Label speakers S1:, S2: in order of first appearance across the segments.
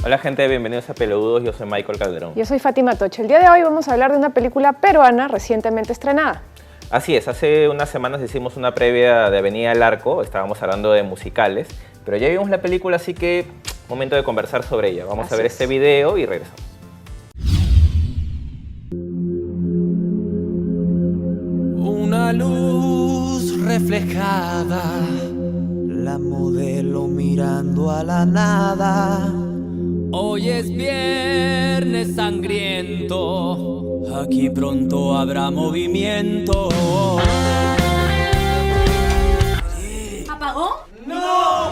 S1: Hola gente, bienvenidos a Peludos, yo soy Michael Calderón.
S2: Yo soy Fátima Toche. El día de hoy vamos a hablar de una película peruana recientemente estrenada.
S1: Así es, hace unas semanas hicimos una previa de Avenida del Arco, estábamos hablando de musicales, pero ya vimos la película, así que momento de conversar sobre ella. Vamos a ver este video y regresamos.
S3: Una luz reflejada, la modelo mirando a la nada. Hoy es viernes sangriento, aquí pronto habrá movimiento.
S4: ¿Apagón?
S3: ¡No!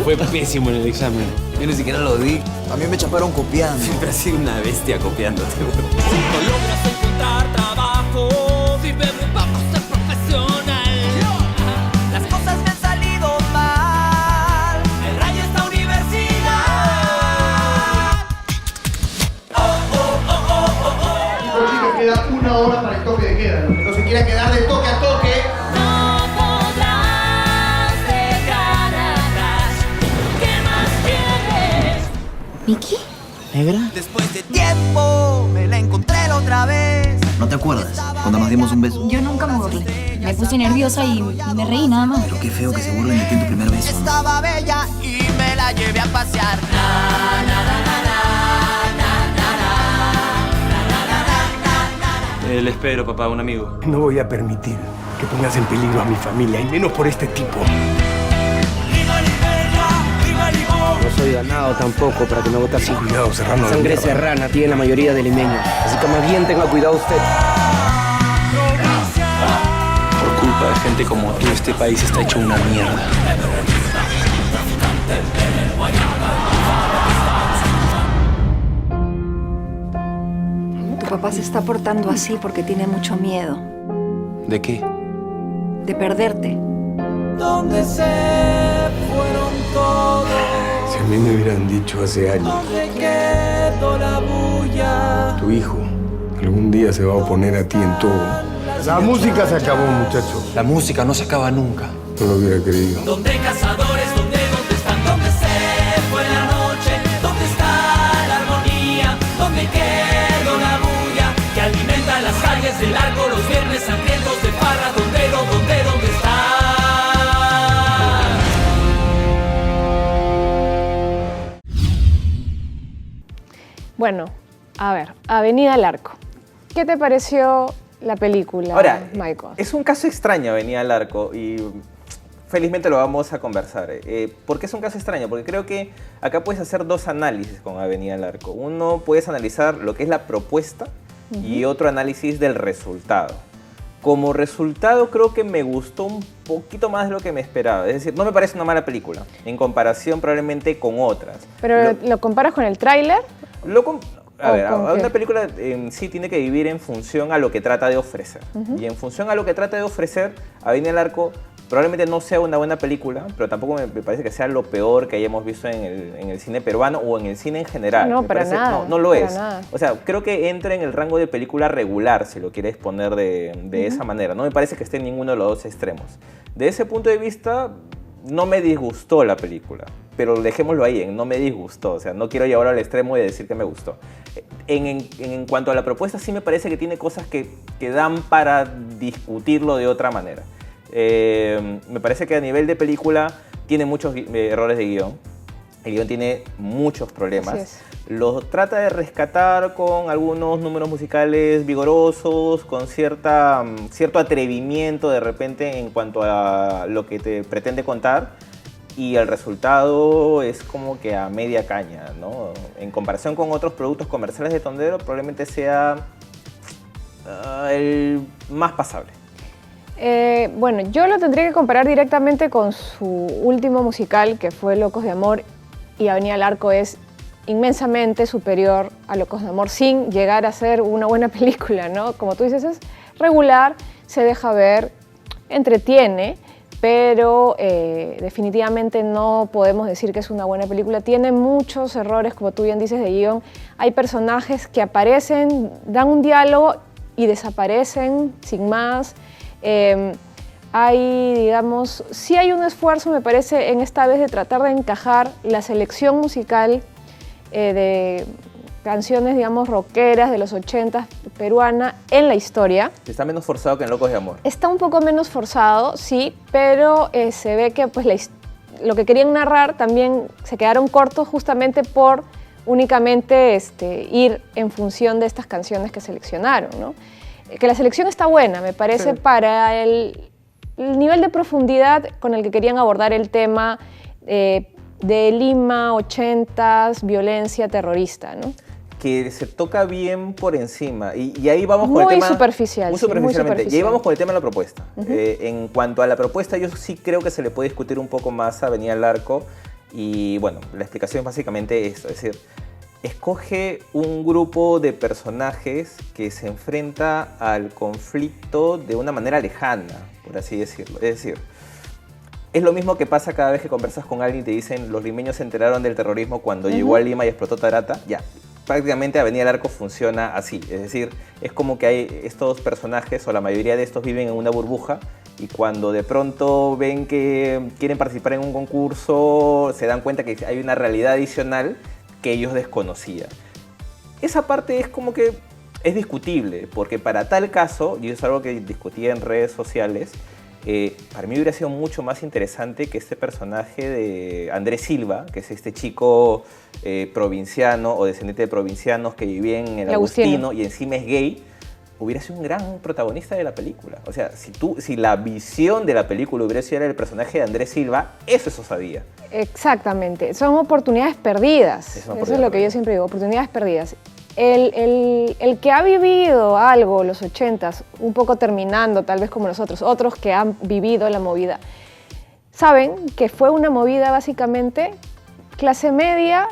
S5: Fue pésimo en el examen.
S6: Yo ni siquiera lo di. A mí me chaparon copiando.
S5: Siempre has sido una bestia copiándote, bro.
S3: Si no logras encontrar trabajo, vive muy bajo ser profesional. Las cosas me han salido mal. El rayo es la universidad.
S7: Chicos, queda una hora para el toque de queda. Los que no se quiera quedar de toque a toque.
S3: No podrás dejar atrás. ¿Qué más quieres?
S4: ¿Miki?
S6: ¿Negra?
S3: Después de tiempo, me la encontré la otra vez.
S6: ¿No te acuerdas? Cuando nos dimos un beso.
S4: Yo nunca me burlé. Me puse nerviosa y me reí nada más.
S6: Pero qué feo que se burlen de ti en tu primer beso.
S3: Estaba bella y me la llevé a pasear.
S5: Le espero, papá, un amigo.
S8: No voy a permitir que pongas en peligro a mi familia, y menos por este tipo.
S9: No soy ganado tampoco para que me vote así.
S8: Cuidado, Serrano.
S9: Sangre serrana tiene la mayoría de limeños. Así que más bien tenga cuidado usted.
S5: Por culpa de gente como tú, este país está hecho una mierda.
S4: Tu papá se está portando así porque tiene mucho miedo
S5: ¿De qué?
S4: de perderte.
S3: ¿Dónde se fueron todos?
S8: Si a mí me hubieran dicho hace años,
S3: ¿Dónde quedó la bulla?
S8: tu hijo algún día se va a oponer a ti en todo. La música se acabó, muchacho.
S5: La música no se acaba nunca.
S8: No lo hubiera creído.
S3: ¿Dónde cazadores? ¿Dónde están? ¿Dónde se fue la noche? ¿Dónde está la armonía? ¿Dónde quedó la bulla que alimenta las calles del Arco los viernes sangrientos de Parra? ¿Dónde está?
S2: Bueno, a ver, Avenida del Arco. ¿Qué te pareció la película,
S1: Ahora,
S2: Michael?
S1: es un caso extraño Avenida del Arco y felizmente lo vamos a conversar. ¿Por qué es un caso extraño? Porque creo que acá puedes hacer dos análisis con Avenida del Arco. Uno, puedes analizar lo que es la propuesta y otro análisis del resultado. Como resultado creo que me gustó un poquito más de lo que me esperaba. Es decir, no me parece una mala película en comparación probablemente con otras.
S2: ¿Pero lo comparas con el tráiler?
S1: A ver,
S2: ¿con qué?
S1: una película en sí tiene que vivir en función a lo que trata de ofrecer. Y en función a lo que trata de ofrecer, Avenida del Arco probablemente no sea una buena película, pero tampoco me parece que sea lo peor que hayamos visto en el cine peruano o en el cine en general.
S2: No,
S1: Me
S2: para
S1: parece-
S2: nada,
S1: No lo
S2: para
S1: es.
S2: nada.
S1: O sea, creo que entra en el rango de película regular, si lo quieres poner de esa manera. No me parece que esté en ninguno de los dos extremos. De ese punto de vista, no me disgustó la película. Pero dejémoslo ahí, en no me disgustó. O sea, no quiero llevarlo al extremo y decir que me gustó. En cuanto a la propuesta, sí me parece que tiene cosas que dan para discutirlo de otra manera. Me parece que a nivel de película tiene muchos errores de guión. El guión tiene muchos problemas.
S2: Así es.
S1: Los trata de rescatar con algunos números musicales vigorosos, con cierto atrevimiento de repente en cuanto a lo que te pretende contar. Y el resultado es como que a media caña, ¿no? En comparación con otros productos comerciales de Tondero, probablemente sea el más pasable.
S2: Bueno, yo lo tendría que comparar directamente con su último musical, que fue Locos de Amor, y Avenida del Arco es inmensamente superior a Locos de Amor, sin llegar a ser una buena película, ¿no? Como tú dices, es regular, se deja ver, entretiene, pero definitivamente no podemos decir que es una buena película. Tiene muchos errores, como tú bien dices, de guión. Hay personajes que aparecen, dan un diálogo y desaparecen sin más. hay, digamos, sí hay un esfuerzo, me parece, en esta vez de tratar de encajar la selección musical de canciones, digamos, rockeras de los 80 peruana en la historia.
S1: Está menos forzado que en Locos de Amor.
S2: Está un poco menos forzado, sí, pero se ve que pues, lo que querían narrar también se quedaron cortos justamente por únicamente ir en función de estas canciones que seleccionaron, ¿no? Que la selección está buena, me parece, sí, para el nivel de profundidad con el que querían abordar el tema de Lima, 80s, violencia terrorista, ¿no?
S1: Que se toca bien por encima. Y ahí vamos con el tema...
S2: Muy superficial.
S1: Muy superficialmente.
S2: Muy superficial.
S1: Y ahí vamos con el tema de la propuesta. En cuanto a la propuesta, yo sí creo que se le puede discutir un poco más a Avenida al Arco. Y bueno, la explicación es básicamente esto. Es decir, escoge un grupo de personajes que se enfrenta al conflicto de una manera lejana, por así decirlo. Es decir, es lo mismo que pasa cada vez que conversas con alguien y te dicen los limeños se enteraron del terrorismo cuando llegó a Lima y explotó Tarata. Ya, prácticamente Avenida del Arco funciona así. Es decir, es como que hay estos personajes, o la mayoría de estos viven en una burbuja, y cuando de pronto ven que quieren participar en un concurso, se dan cuenta que hay una realidad adicional que ellos desconocían. Esa parte es como que es discutible, porque para tal caso, y eso es algo que discutía en redes sociales, para mí hubiera sido mucho más interesante que este personaje de Andrés Silva, que es este chico provinciano o descendiente de provincianos que vivía en el Agustino y encima es gay, hubiera sido un gran protagonista de la película. O sea, si la visión de la película hubiera sido el personaje de Andrés Silva, eso es osadía. Exactamente, son oportunidades perdidas. Eso es lo que yo siempre digo, oportunidades perdidas. El que ha vivido algo, los 80s, un poco terminando, tal vez como nosotros, otros que han vivido la movida, saben que fue una movida básicamente clase media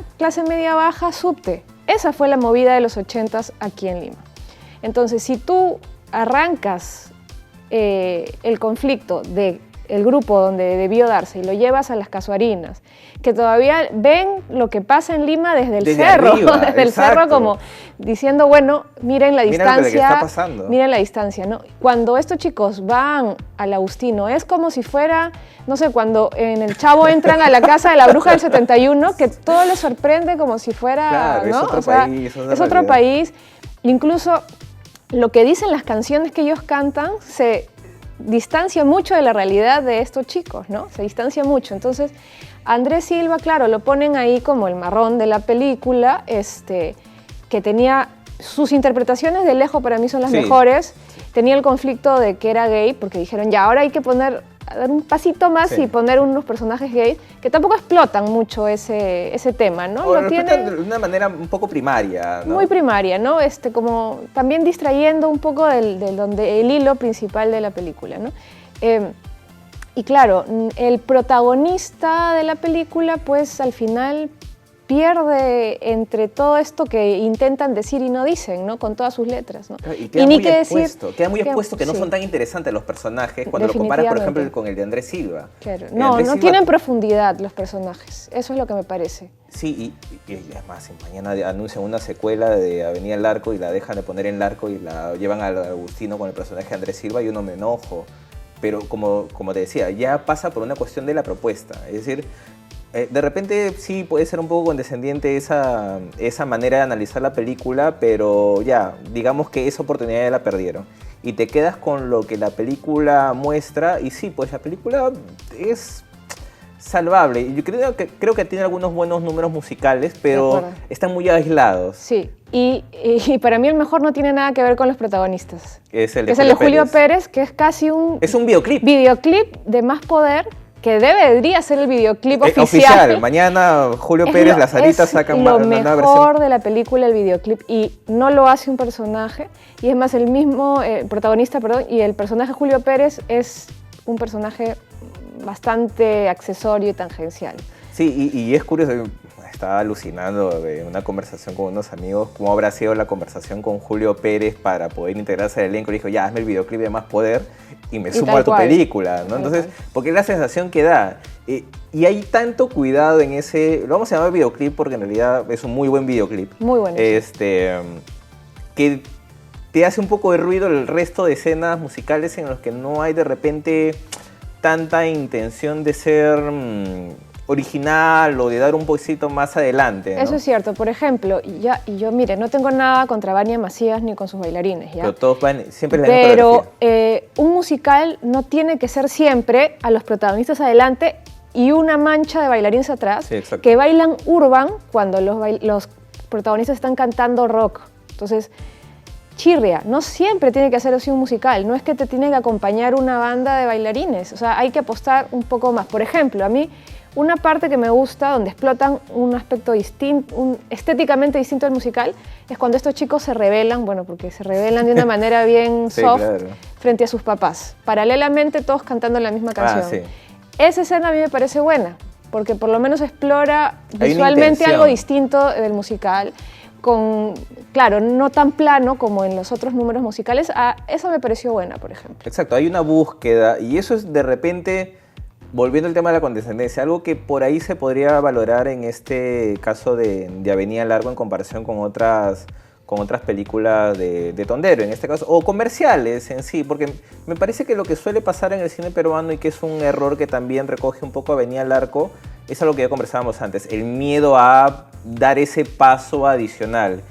S1: baja, subte. Esa fue la movida de los 80s aquí en Lima. Entonces, si tú arrancas el conflicto del grupo donde debió darse y lo llevas a las casuarinas, que todavía ven lo que pasa en Lima desde el cerro, arriba, desde el cerro, como diciendo, bueno, miren la distancia, miren la distancia, ¿no? Cuando estos chicos van al Agustino, es como si fuera, no sé, cuando en El Chavo entran a la casa de la bruja del 71, que todo les sorprende como si fuera, claro, ¿no? Es otro país, incluso lo que dicen las canciones que ellos cantan se distancia mucho de la realidad de estos chicos, ¿no? Se distancia mucho. Entonces, Andrés Silva, claro, lo ponen ahí como el marrón de la película, que tenía sus interpretaciones de lejos, para mí son las mejores. Tenía el conflicto de que era gay, porque dijeron, ya, ahora hay que dar un pasito más y poner unos personajes gays, que tampoco explotan mucho ese tema, ¿no? O lo tienen de una manera un poco primaria, ¿no?
S2: Muy primaria, ¿no? Como también distrayendo un poco el hilo principal de la película, ¿no? Y claro, el protagonista de la película, pues al final pierde entre todo esto que intentan decir y no dicen, ¿no? Con todas sus letras, ¿no?
S1: Y queda muy expuesto, queda muy expuesto que no son tan interesantes los personajes cuando lo comparas, por ejemplo, con el de Andrés Silva.
S2: Claro. No tienen profundidad los personajes, eso es lo que me parece.
S1: Sí, y es más, mañana anuncian una secuela de Avenida al Arco y la dejan de poner en el Arco y la llevan al Agustino con el personaje de Andrés Silva y yo no me enojo. Pero como te decía, ya pasa por una cuestión de la propuesta, es decir, de repente sí puede ser un poco condescendiente esa manera de analizar la película, pero ya, digamos que esa oportunidad ya la perdieron. Y te quedas con lo que la película muestra, y sí, pues la película es salvable. Y yo creo que tiene algunos buenos números musicales, pero están muy aislados.
S2: Sí, y para mí el mejor no tiene nada que ver con los protagonistas.
S1: Es el de
S2: Julio Pérez, que es casi un...
S1: Es un videoclip.
S2: Videoclip de Más Poder, que debería ser el videoclip oficial.
S1: Mañana Julio Pérez, Las Alitas sacan una nueva versión.
S2: Es lo mejor de la película, el videoclip, y no lo hace un personaje, y es más, el mismo protagonista, y el personaje Julio Pérez es un personaje bastante accesorio y tangencial.
S1: Sí, y es curioso, estaba alucinando de una conversación con unos amigos, cómo habrá sido la conversación con Julio Pérez para poder integrarse al elenco. Le dijo, ya, hazme el videoclip de Más Poder y me sumo a tu película, ¿no? Entonces, porque es la sensación que da. Y hay tanto cuidado en ese, lo vamos a llamar videoclip porque en realidad es un muy buen videoclip.
S2: Muy bueno.
S1: Que te hace un poco de ruido el resto de escenas musicales en los que no hay de repente tanta intención de ser original o de dar un poquito más adelante, ¿no?
S2: Eso es cierto. Por ejemplo, yo mire, no tengo nada contra Vania Macías ni con sus bailarines, ¿ya?
S1: Pero todos van, siempre es la misma
S2: Pero
S1: coreografía.
S2: un musical no tiene que ser siempre a los protagonistas adelante y una mancha de bailarines atrás,
S1: Sí, exacto.
S2: que bailan urban cuando los protagonistas están cantando rock. Entonces, chirria, no siempre tiene que hacer así un musical, no es que te tiene que acompañar una banda de bailarines, o sea, hay que apostar un poco más. Por ejemplo, a mí una parte que me gusta, donde explotan un aspecto distinto, estéticamente distinto del musical, es cuando estos chicos se rebelan, bueno, porque se rebelan de una manera bien
S1: Sí,
S2: soft
S1: claro.
S2: frente a sus papás, paralelamente todos cantando la misma canción.
S1: Sí.
S2: Esa escena a mí me parece buena, porque por lo menos explora
S1: Hay una
S2: visualmente
S1: intención.
S2: algo distinto del musical, claro, no tan plano como en los otros números musicales. Esa me pareció buena, por ejemplo.
S1: Exacto, hay una búsqueda y eso es de repente, volviendo al tema de la condescendencia, algo que por ahí se podría valorar en este caso de Avenida Largo en comparación con otras películas de Tondero, en este caso, o comerciales en sí, porque me parece que lo que suele pasar en el cine peruano y que es un error que también recoge un poco Avenida Largo, es algo que ya conversábamos antes, el miedo a dar ese paso adicional,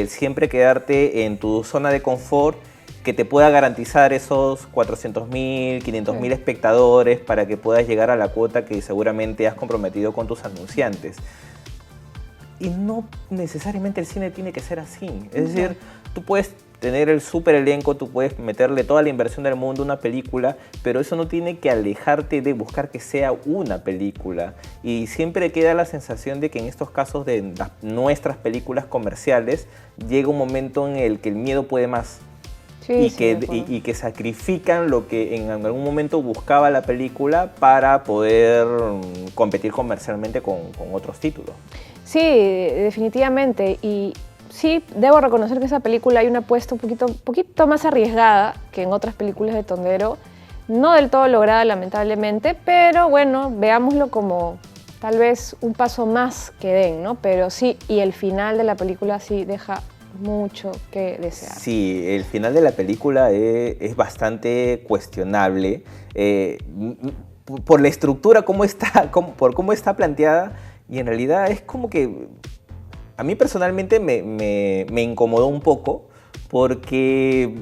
S1: siempre quedarte en tu zona de confort que te pueda garantizar esos 400.000, 500.000 espectadores para que puedas llegar a la cuota que seguramente has comprometido con tus anunciantes. Y no necesariamente el cine tiene que ser así. Es decir, tú puedes tener el súper elenco, tú puedes meterle toda la inversión del mundo a una película, pero eso no tiene que alejarte de buscar que sea una película. Y siempre queda la sensación de que en estos casos de nuestras películas comerciales llega un momento en el que el miedo puede más.
S2: Sí,
S1: Y que sacrifican lo que en algún momento buscaba la película para poder competir comercialmente con otros títulos.
S2: Sí, definitivamente. Y sí, debo reconocer que esa película hay una apuesta un poquito más arriesgada que en otras películas de Tondero. No del todo lograda, lamentablemente, pero bueno, veámoslo como tal vez un paso más que den, ¿no? Pero sí, y el final de la película sí deja mucho que desear.
S1: Sí, el final de la película es bastante cuestionable por la estructura, por cómo está planteada, y en realidad es como que a mí personalmente me incomodó un poco, porque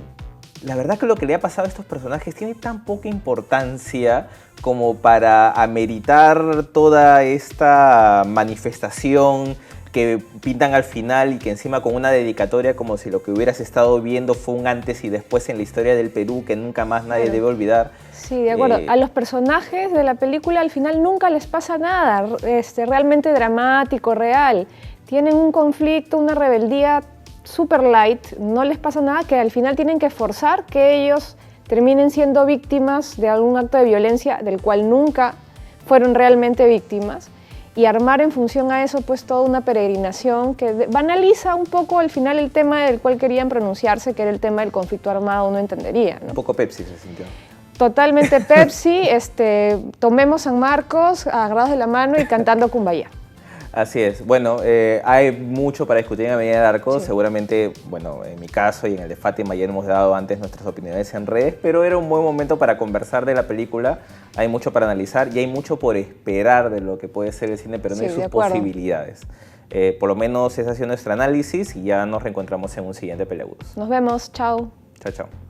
S1: la verdad que lo que le ha pasado a estos personajes tiene tan poca importancia como para ameritar toda esta manifestación que pintan al final y que encima con una dedicatoria como si lo que hubieras estado viendo fue un antes y después en la historia del Perú que nunca más nadie debe olvidar.
S2: Sí, de acuerdo. A los personajes de la película al final nunca les pasa nada realmente dramático, real. Tienen un conflicto, una rebeldía super light, no les pasa nada, que al final tienen que forzar que ellos terminen siendo víctimas de algún acto de violencia del cual nunca fueron realmente víctimas. Y armar en función a eso pues toda una peregrinación que banaliza un poco al final el tema del cual querían pronunciarse, que era el tema del conflicto armado, uno entendería, ¿no?
S1: Un poco Pepsi se sintió.
S2: Totalmente Pepsi, tomemos San Marcos agarrados de la mano y cantando Kumbaya.
S1: Así es. Bueno, hay mucho para discutir en Avenida del Arco. Sí. Seguramente, bueno, en mi caso y en el de Fátima ya hemos dado antes nuestras opiniones en redes, pero era un buen momento para conversar de la película. Hay mucho para analizar y hay mucho por esperar de lo que puede ser el cine peruano y sus posibilidades. Por lo menos ese ha sido nuestro análisis y ya nos reencontramos en un siguiente Peleagudos.
S2: Nos vemos. Chao.
S1: Chao, chao.